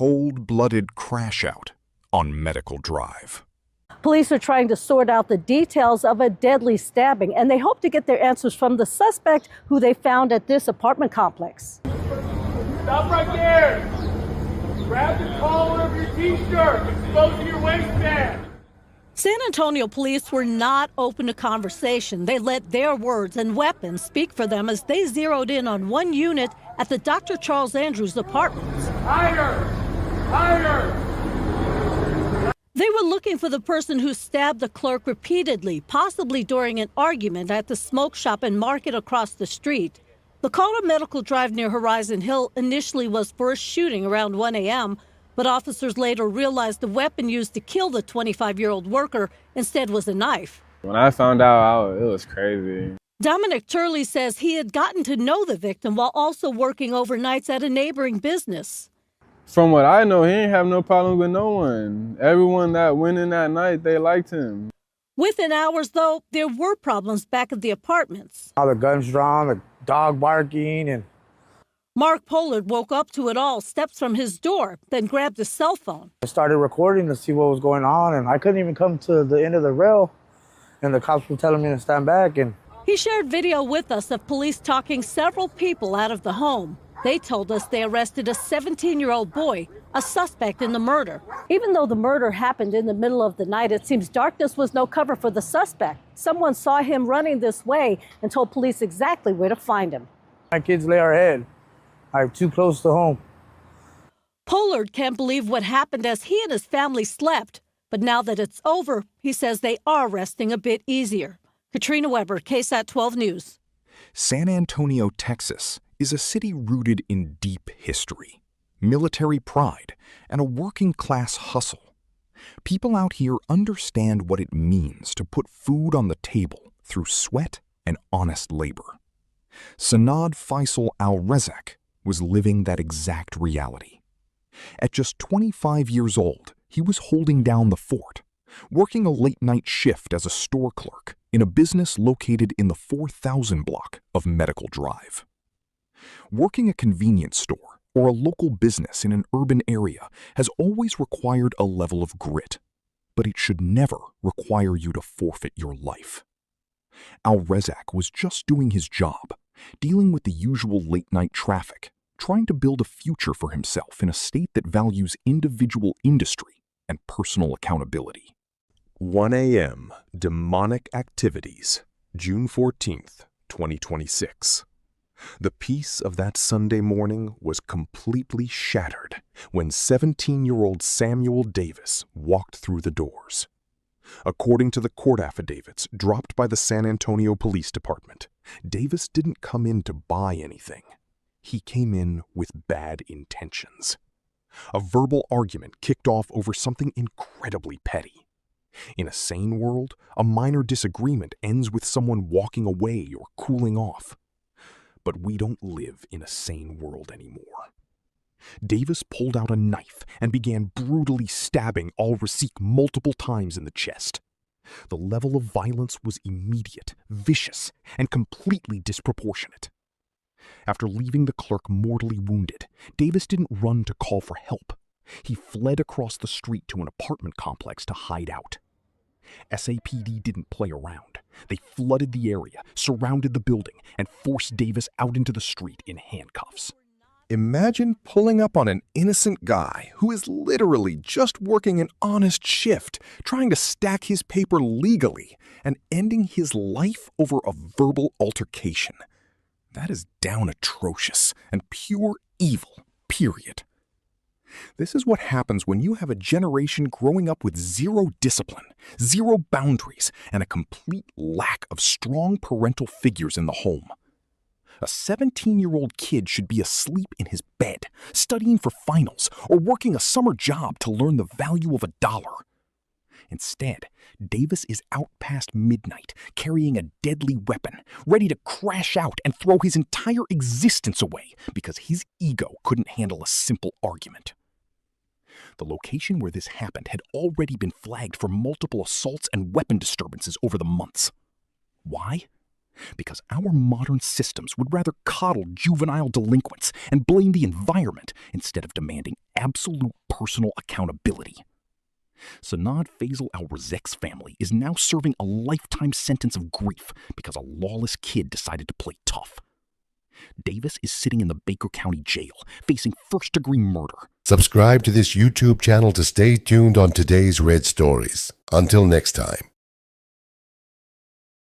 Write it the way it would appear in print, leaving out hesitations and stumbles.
Cold-blooded crash-out on Medical Drive. Police are trying to sort out the details of a deadly stabbing, and they hope to get their answers from the suspect who they found at this apartment complex. Stop right there! Grab the collar of your t-shirt, exposing your waistband! San Antonio police were not open to conversation. They let their words and weapons speak for them as they zeroed in on one unit at the Dr. Charles Andrews apartments. Higher! Higher! They were looking for the person who stabbed the clerk repeatedly, possibly during an argument at the smoke shop and market across the street. The call to Medical Drive near Horizon Hill initially was for a shooting around 1 a.m., but officers later realized the weapon used to kill the 25-year-old worker instead was a knife. When I found out, it was crazy. Dominic Turley says he had gotten to know the victim while also working overnights at a neighboring business. From what I know, he ain't have no problem with no one. Everyone that went in that night, they liked him. Within hours, though, there were problems back at the apartments. All the guns drawn, the dog barking, and Mark Pollard woke up to it all, steps from his door, then grabbed his cell phone. I started recording to see what was going on, and I couldn't even come to the end of the rail, and the cops were telling me to stand back. And he shared video with us of police talking several people out of the home. They told us they arrested a 17-year-old boy, a suspect in the murder. Even though the murder happened in the middle of the night, it seems darkness was no cover for the suspect. Someone saw him running this way and told police exactly where to find him. my kids lay our head. I'm too close to home. Pollard can't believe what happened as he and his family slept. But now that it's over, he says they are resting a bit easier. Katrina Weber, KSAT 12 News. San Antonio, Texas, is a city rooted in deep history, military pride, and a working-class hustle. People out here understand what it means to put food on the table through sweat and honest labor. Sanad Faisal Al Reseq was living that exact reality. At just 25 years old, he was holding down the fort, working a late-night shift as a store clerk in a business located in the 4000 block of Medical Drive. Working a convenience store or a local business in an urban area has always required a level of grit, but it should never require you to forfeit your life. Al Reseq was just doing his job, dealing with the usual late-night traffic, trying to build a future for himself in a state that values individual industry and personal accountability. 1 a.m. Demonic Activities, June 14th, 2026. The peace of that Sunday morning was completely shattered when 17-year-old Samuel Davis walked through the doors. According to the court affidavits dropped by the San Antonio Police Department, Davis didn't come in to buy anything. He came in with bad intentions. A verbal argument kicked off over something incredibly petty. In a sane world, a minor disagreement ends with someone walking away or cooling off. But we don't live in a sane world anymore. Davis pulled out a knife and began brutally stabbing Al Reseq multiple times in the chest. The level of violence was immediate, vicious, and completely disproportionate. After leaving the clerk mortally wounded, Davis didn't run to call for help. He fled across the street to an apartment complex to hide out. SAPD didn't play around. They flooded the area, surrounded the building, and forced Davis out into the street in handcuffs. Imagine pulling up on an innocent guy who is literally just working an honest shift, trying to stack his paper legally, and ending his life over a verbal altercation. That is down atrocious and pure evil, period. This is what happens when you have a generation growing up with zero discipline, zero boundaries, and a complete lack of strong parental figures in the home. A 17-year-old kid should be asleep in his bed, studying for finals, or working a summer job to learn the value of $1. Instead, Davis is out past midnight, carrying a deadly weapon, ready to crash out and throw his entire existence away because his ego couldn't handle a simple argument. The location where this happened had already been flagged for multiple assaults and weapon disturbances over the months. Why? because our modern systems would rather coddle juvenile delinquents and blame the environment instead of demanding absolute personal accountability. Sanad Faisal Al Reseq's family is now serving a lifetime sentence of grief because a lawless kid decided to play tough. Davis is sitting in the Baker County Jail, facing first-degree murder. Subscribe to this YouTube channel to stay tuned on today's Red Stories. Until next time.